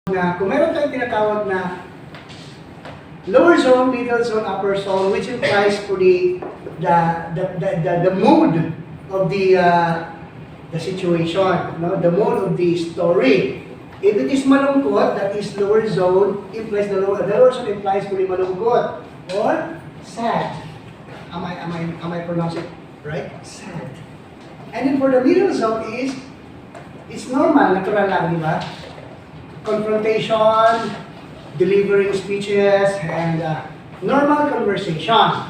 Na kung meron tayong tinatawag na lower zone, middle zone, upper zone, which implies for the mood of the situation, no? The mood of the story. If it is malungkot, that is lower zone, implies the lower zone implies for the malungkot or sad. Am I pronouncing it right? Sad. And then for the middle zone is it's normal, natural lang, di ba? Confrontation, delivering speeches, and normal conversation.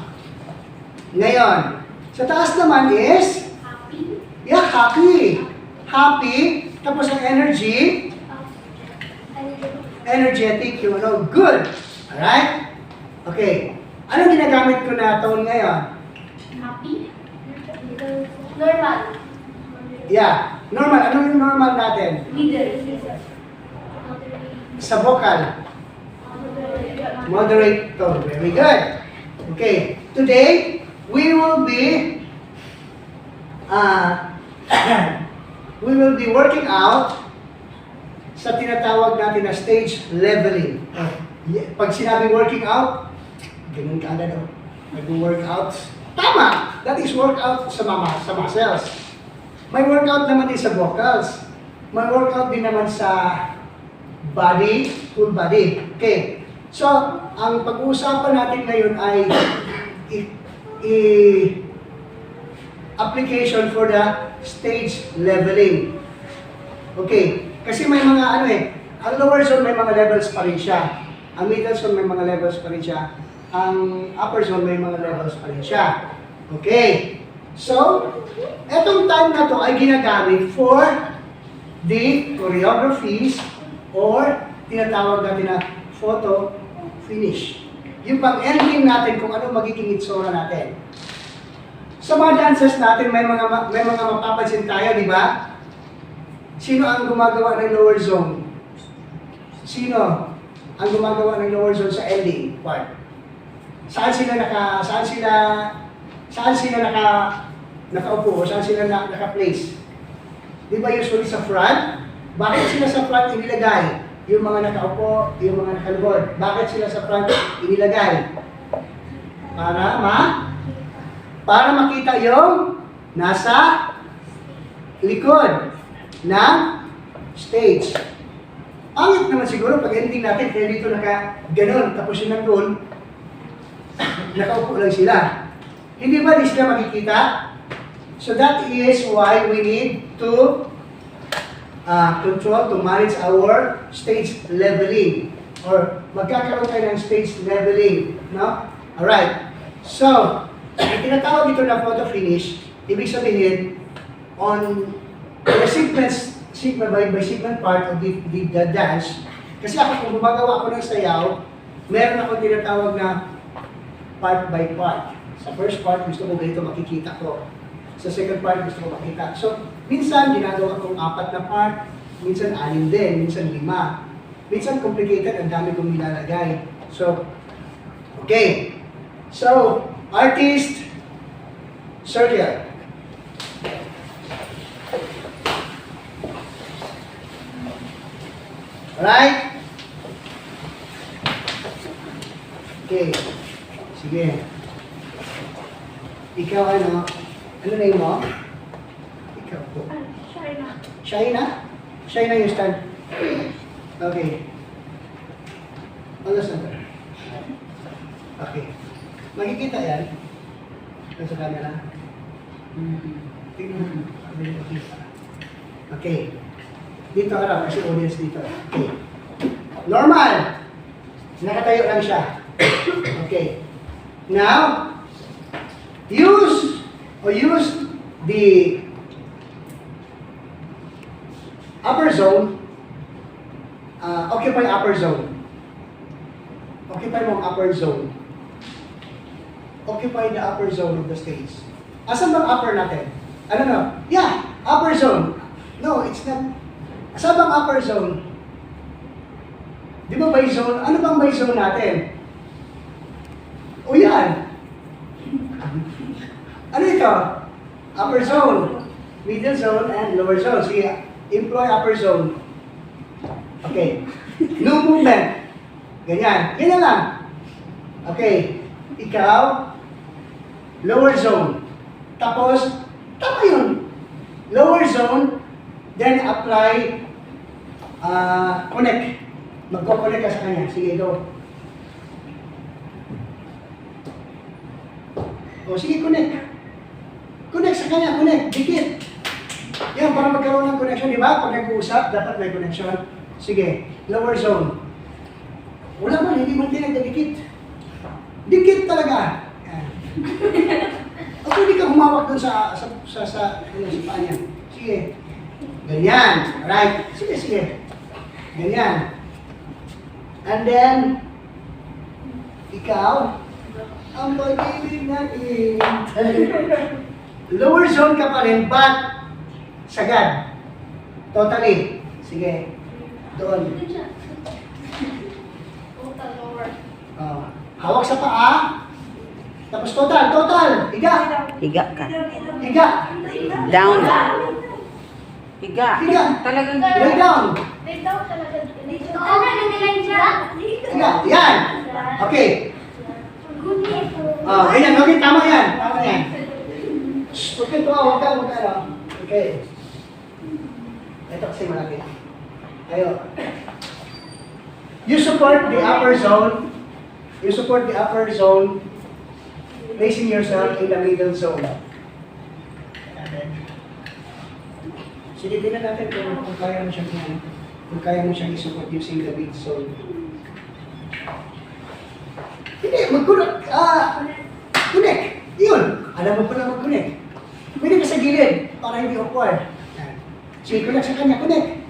Ngayon, sa taas naman is Happy. yeah, happy. Happy, tapos ang energy, energetic, you know, good. Alright? Okay. Anong ginagamit ko na tone ngayon? Happy. Normal. Yeah, normal. Ano yung normal natin? Middle. Sa vocal. Moderate tone. Very good. Okay. Today, we will be working out sa tinatawag natin na stage leveling. Pag sinabing working out, ganun ka agad. Nag-workout. Tama! That is workout sa muscles. May workout naman din sa vocals. May workout din naman sa body, full body. Okay. So, ang pag-uusapan natin ngayon ay application for the stage leveling. Okay. Kasi may mga ang lower zone may mga levels pa rin siya. Ang middle zone may mga levels pa rin siya. Ang upper zone may mga levels pa rin siya. Okay. So, etong time na to ay ginagamit for the choreographies or tinatawag natin na photo finish. Yung pang-ending natin kung ano magiging itsura natin. Sa mga dances natin, may mga mapapansin tayo, di ba? Sino ang gumagawa ng lower zone? Sino ang gumagawa ng lower zone sa ending part? Saan sila nakaupo o saan sila naka-place? Di ba usually sa front? Bakit sila sa front inilagay? Yung mga nakaupo, yung mga nakalugod. Bakit sila sa front inilagay? Para makita yung nasa likod ng stage. Pangit naman siguro pag ending natin, kaya dito ganon, tapos yung nandun, nakaupo lang sila. Hindi ba di sila makikita? So that is why we need to control, to manage our stage leveling. Or magkakaroon tayo ng stage leveling. No? Alright. So, tinatawag ito na photo finish. Ibig sabihin, on the segment part of the dance, kasi ako kung gumagawa ako ng sayaw, meron akong tinatawag na part by part. Sa first part, gusto ko ganito makikita ko. Sa second part, gusto ko makita. So, minsan, ginagawa kong 4 na part. Minsan, 6 din. Minsan, 5. Minsan, complicated. Ang dami kong nilalagay. So, okay. So, artist, circle. Alright? Okay. Sige. Ikaw ano? Ano na yun mo? Ikaw po. Shaina? Shaina yung stand. Okay. Ano center? Okay. Makikita yan? Sa camera? Tingnan mo. Okay. Dito harap kasi audience dito. Okay. Normal! Nakatayo lang siya. Okay. Now, use the upper zone, occupy upper zone. Occupy mo ang upper zone. Occupy the upper zone of the stage. Asan bang upper natin? Ano na? Yeah, upper zone. No, it's not. Asan bang upper zone? Di ba by zone? Ano bang by zone natin? O yan. Ano ito? Upper zone, middle zone, and lower zone. Sige, employ upper zone. Okay. No movement. Ganyan. Ganyan lang. Okay. Ikaw, lower zone. Tapos, tama yun. Lower zone, then apply, connect. Magko-connect ka sa kanya. Sige, go. O, sige, connect. Connect sa kanya, connect. Dikit. Yan, para magkaroon ng connection, di ba? Pag nag-uusap, dapat may connection. Sige, lower zone. Wala man, hindi man pinagdadikit. Dikit talaga. Yan. O, pwede ka humawak dun sa paa niya. Sige. Ganyan. Right. Sige, sige. Ganyan. And then, ikaw, ang pag-ibig natin. Lower zone ka pa rin, but sagad. Totally. Sige. Doon. Total lower. Oh. Hawak sa paa. Tapos total. Higa. Higa ka. Higa. Down. Higa. Higa. Talagang Lay down. Lay down talaga. Nagdilang siya. Higa. Yan. Okay. Oh, ganyan. Okay, tama yan. Tama yan. Shh, huwag ka. Huwag ka. Okay. Ito kasi malaki. Ayo. You support the upper zone. You support the upper zone, placing yourself in the middle zone. Sige, tingnan natin kung kaya mo siyang i-support using the mid zone. Hindi, connect. Yun. Alam mo pala mag-connect. Pwede ka sa gilid para hindi awkward. Sige, connect sa kanya, connect.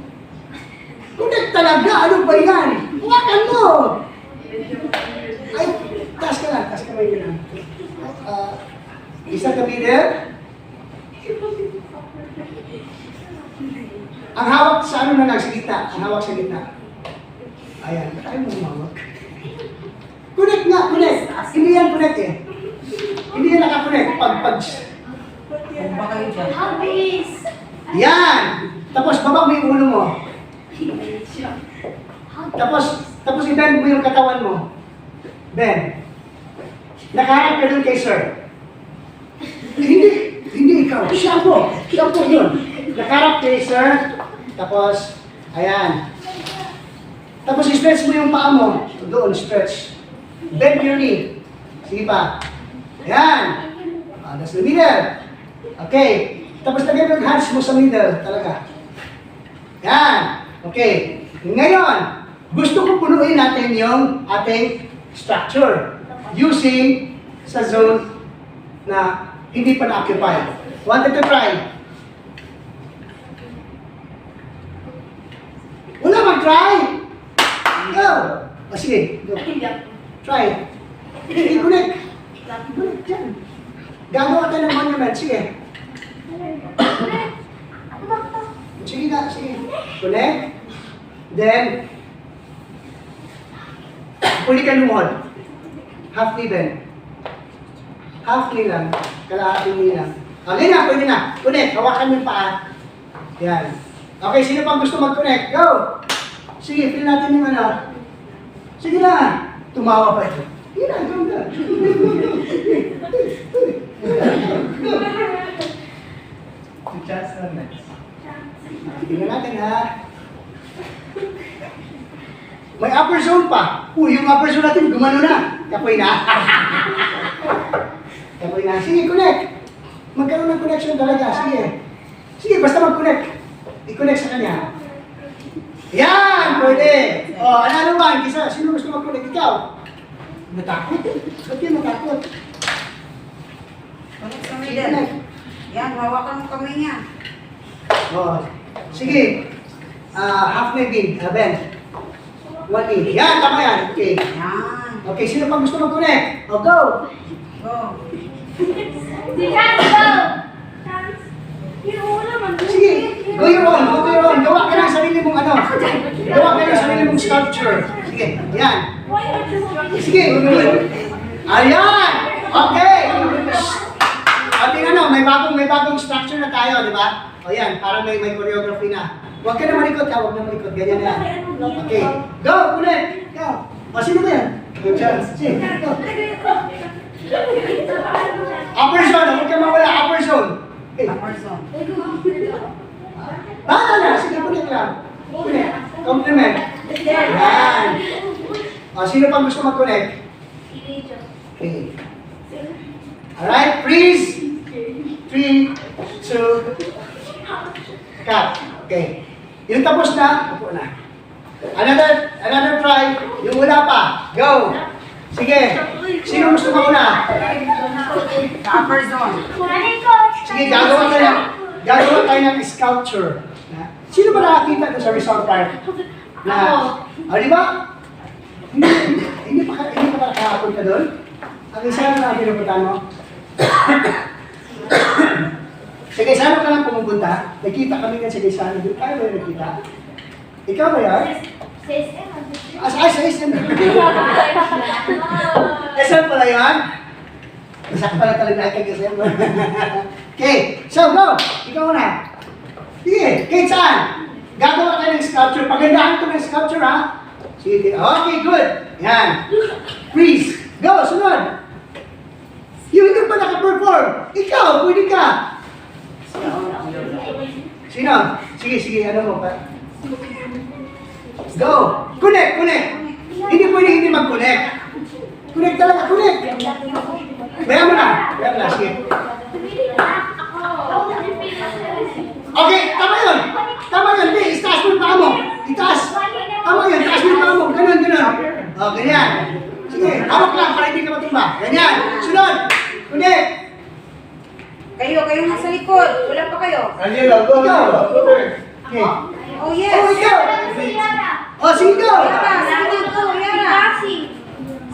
Connect talaga, ano ba yan? Huwakan mo! Ay, taas ka lang yun. Isa ka middle. Ang hawak sa ano na lang, sa gitna. Ang hawak sa gitna. Ayan, tayo mo humawak. Connect nga, connect. Hindi yan connect eh. Hindi yan nakakonect. Pag Kung ba kayo dyan? Habis. yan! Tapos baba mo yung ulo mo. Tapos i-bend mo yung katawan mo. Bend. Nakaharap ka dun kay sir. Hindi ikaw. Siya po yun. Nakaharap kay sir. Tapos, ayan. Tapos i-stretch mo yung paa mo. Doon, stretch. Bend your knee. Sige pa. Ayan. That's the middle. Okay. Tapos lagay mo yung hands mo sa middle. Talaga. Ayan. Okay. Ngayon, gusto ko punuin natin yung ating structure using sa zone na hindi pa na-occupy. Wanted to try? Wala mag-try? Go! O sige, go. Try. I-connect. Connect dyan. Gagawa tayo ng monument. Sige. Sige na, sige. Connect. Then, pwede ka lumuhod. Half knee bend. Half knee lang. Kalahating knee lang. Okay na, pwede na. Connect. Hawakan yung paa. Yan. Okay, sino pang gusto mag-connect? Go! Sige, feel natin yung ano. Sige na. Tumawa pa ito. Sige na, go na. Chance na next. Tingnan natin ha. May upper zone pa. Yung upper zone natin, gumano na. Kapoy na. Kapoy na. Sige, connect. Magkaroon ng connection talaga. Sige. Sige, basta mag-connect. I-connect sa kanya. Yan! Pwede. O, ano naman? Kisa, sino gusto mag-connect? Ikaw? Natakot? Ba't yung natakot? Connect sa Sige, middle. connect. Yan, hawakan mo kami niya. O, sige. Half knee bend. One knee. Yan, tama yan. Okay. Yan. Okay, sino pang gusto mag-connect? O, go! Go. Si Chance, go! Chance. Yung naman. Sige, go your own. Go your own. Gawa ka ng sarili mong ano. Gawa ka ng sarili mong sculpture. Sige, yan. Sige, ayan! Okay! At tingnan mo, may bagong structure na tayo, di ba? O yan, parang may choreography na. Huwag ka na malikot ha, huwag na malikot. Ganyan na. Okay. Go, connect. Go. O, sino ba yan? Good chance. Sige, go. Upper zone, huwag ka mawala. Upper zone. Okay. Upper zone. Na. Sige, connect lang. Connect. Compliment. Yan. O, sino pang gusto mag-connect? Okay. Alright, freeze. 3, 2, cut. Okay. Yung tapos na, upo na. Another try. Yung wala pa. Go. Sige. Sino gusto mauna? Sa upper zone. Sige, gagawa tayo ng sculpture. Sino ba nakakita doon sa Resort Park? Di ba? Hindi pa nakakapon ka doon? Ang isa na pinupuntahan mo? Sige, saan ka lang pumupunta? Nakita kami nga sa Gaisano doon. Tayo ba yung nakita? Ikaw ba yan? Sa SM. SM pala yan? Masak pala talaga kay SM. Okay, so go! Ikaw na. Sige, kahit saan? Gagawa tayo ng sculpture. Pagandahan ito ng sculpture, ha? Sige, okay, good. Yan. Freeze. Go, sunod. Yung hindi pa naka-perform. Ikaw, pwede ka. Sino? Sige, ano mo pa? Go! Connect! Hindi pwede hindi mag-connect. Connect talaga, connect! Bayan mo na, sige. Okay, tama yun! Hindi, itaas mo yung paa mo. Itaas! Tama yun, itaas mo yung paa mo. Ganun. O, ganyan. Sige, hawak lang para hindi ka matumba. Ganyan, sunod! Connect! Kayo nasa likod. Wala pa kayo. Ikaw! Okay. Oh, yes. Oh, ikaw! Oh, sige go! Yara.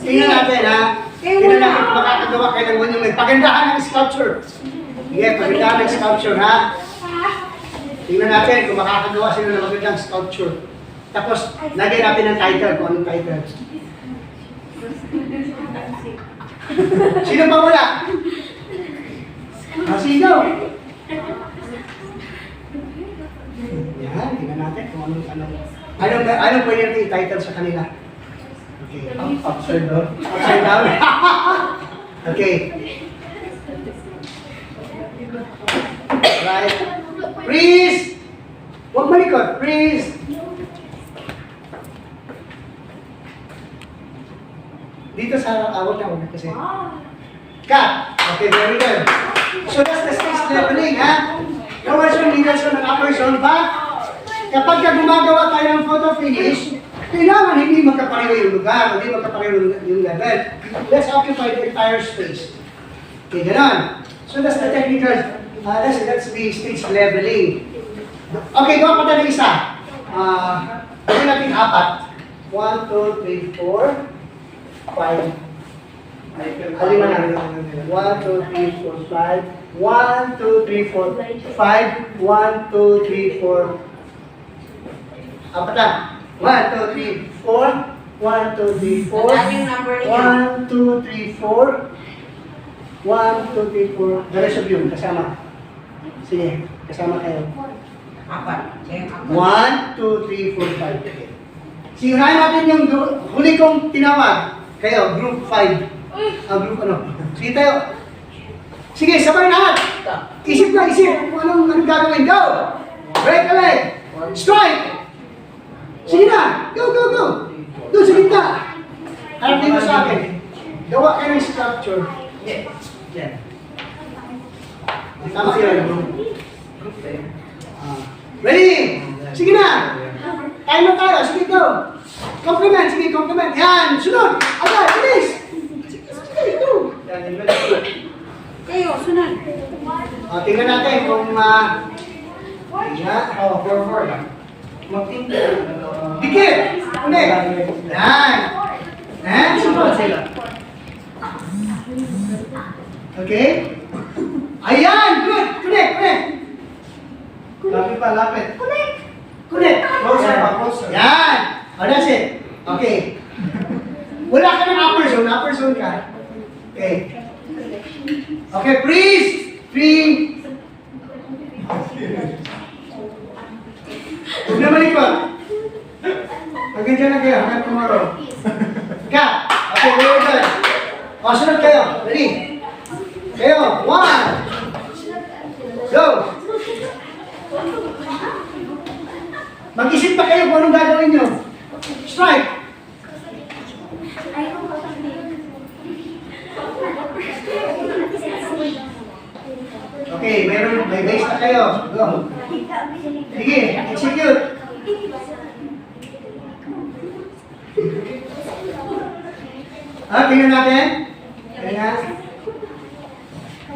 Tingnan natin, ha? Tingnan natin kung makakagawa kayo ng monument. Pagandahan ng sculpture. Sige, pagandahan ng sculpture, ha? Tingnan natin kung makakagawa sila ng magandang sculpture. Tapos, lagyan natin ng title, kung anong title. Sino pa wala? Sige go! Yan, tingnan natin kung anong pwede natin i-title sa kanila. Okay, upside down. Upside down. Okay. Right. Freeze! Huwag malikot. Freeze! Dito sa awag na kasi. Cut! Okay, very good. So that's the stage leveling, ha? Lower zone, middle zone, and upper zone. But, kapag gumagawa tayo ng photo finish, kailangan hindi magkapareho yung lugar, hindi magkapareho yung level. Let's occupy the entire space. Okay, gano'n. So that's the technical, that's the stage leveling. Okay, gawa pa tayo ng isa. Gawin natin 4. 1, 2, 3, 4, 5. Halima na. 1, 2, 3, 4, 5. 1, 2, 3, 4, 5. 1, 2, 3, 4, 5. 1, 2, 3, 4. Apat na. 1, 2, 3, 4. 1, 2, 3, 4. 1, 2, 3, 4. 1, 2, 3, 4. The rest of you, kasama. Sige, kasama kayo. 1, 2, 3, 4, 5. Okay. Sigunahin natin yung huli kong tinawag. Kayo, group 5. Group ano? Sige tayo. Sige, sabay lahat. Isip na isip kung anong gagawin. Go! Break away! Strike! Sige na! Go! Doon sa gitna. Harap dito sa akin. Gawa kayo ng structure. Yeah. Tama yun. Ready? Sige na! Time na tayo. Sige, go! Compliment! Sige, compliment! Yan! Sunod! Agad! Bilis! Sige, go! Kayo, sunod. Tingnan natin kung yan. 4. Dikit! Ulit! Yan! Yan! Sunod sila. Okay? Ayan! Good! Connect! Lapit. Connect! Closer. Yan! Oh, that's it. Okay. Wala ka ng upper zone ka. Okay. Okay, freeze! 3. Huwag na malikot. Hanggang dyan na kayo, hanggang tomorrow. Ika! Okay, very good. O, sunod kayo. Ready? Kayo, 1. Go! Mag-isip pa kayo kung anong gagawin nyo. Strike! Okay, may base na kayo. Go. Sige, execute. Tingnan natin. Tingnan.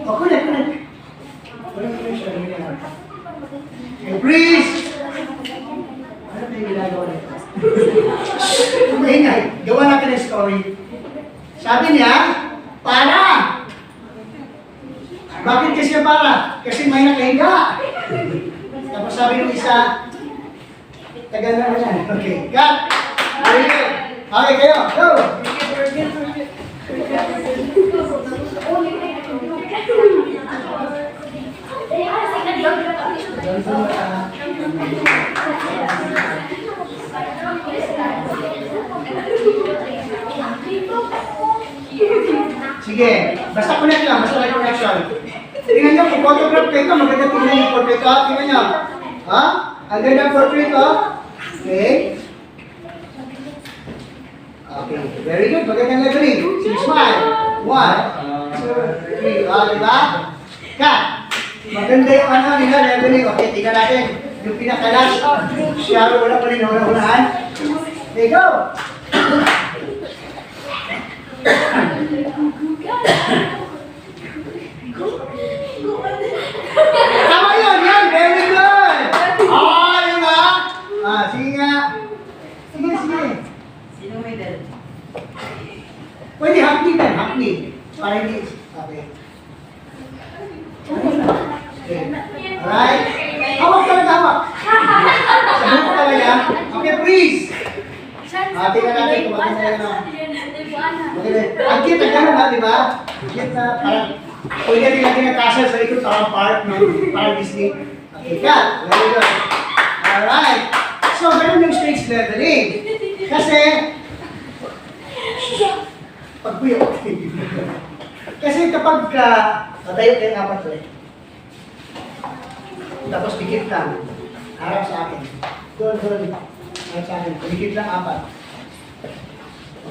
O, kulit. Okay, freeze! Ano ba yung ginagawa nito? Maingay. Gawa natin ang story. Sabi niya, para! Bakit kasi siya para? Kasi may nakahiga. Tapos sabi ng isa, tagal na yan. Okay, cut! Very good. Okay, kayo, go! Sige, basta connect lang, basta may connection. Tingnan nyo, kung photograph kayo, maganda tingnan yung portrait ko. Tingnan nyo. Ha? Ang ganda ang portrait ko. Okay. Okay, very good. Magandang leveling. Sige, smile. 1, 2, 3. Diba? Cut. Maganda yung nila leveling. Okay, tingnan natin. Yung pinakalas. Siya, wala pa rin unahan. Okay, go. Tama yun, yan, very good! Diba? Sige nga. Sige. Sino may dal? Pwede hakni. Para hindi, okay. Alright? Hawak. Sabi ko talaga. Okay, please. Tingnan natin kung maganda yan. Ang cute na gano'n ha, di ba? Cute na, parang, pwede natin natin ang castle sa likod, parang park, no? Parang Disney. Okay, cut. Very good. Alright. So, ganun yung stage leveling. Kasi, pagpuyo. Kasi kapag patayo kayo apat ulit. Tapos dikit lang. Harap sa akin. Doon. Harap sa akin. Dikit lang apat.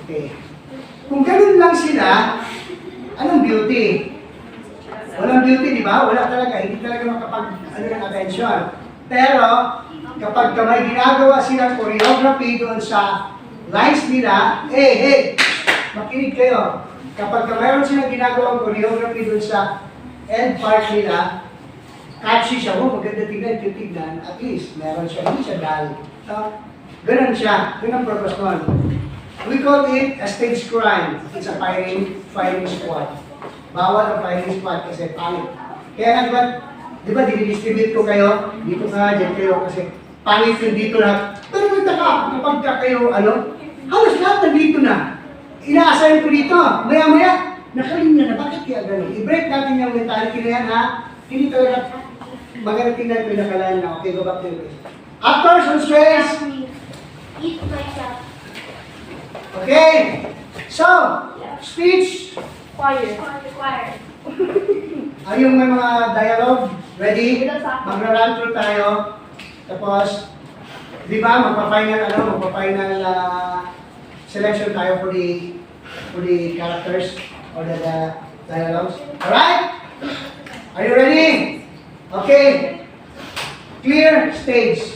Okay. Kung ganun lang sila, anong beauty? Walang beauty, di ba? Wala talaga. Hindi talaga ng attention. Pero, kapag may ginagawa silang choreography doon sa lines nila, makinig kayo. Kapag mayroon silang ginagawang choreography doon sa end part nila, catchy siya, maganda tignan, at least, meron siya, hindi siya dull. Ganun siya, yun ang purpose nun. We call it a stage crime. It's a firing squad. Bawal ang firing squad kasi pangit. Kaya di ba, dinidistribute ko kayo, dito ka, dyan kayo, kasi pangit yun dito lahat. Pero nagtaka, kapag kayo, halos lahat nandito na. Ina-assign ko dito, maya-maya, nakalinya na, bakit kaya gano'n? I-break natin yung mentality na yan, ha? Hindi talaga, maganda tingnan ko yung nakalaan na. Okay, go back to your place. Actors on stage. Eat myself. Okay. So, speech. Choir. Yung may mga dialogue. Ready? Magra-run through tayo. Tapos, di ba, magpa-final selection tayo for the characters or the dialogues. Alright? Are you ready? Okay. Clear stage.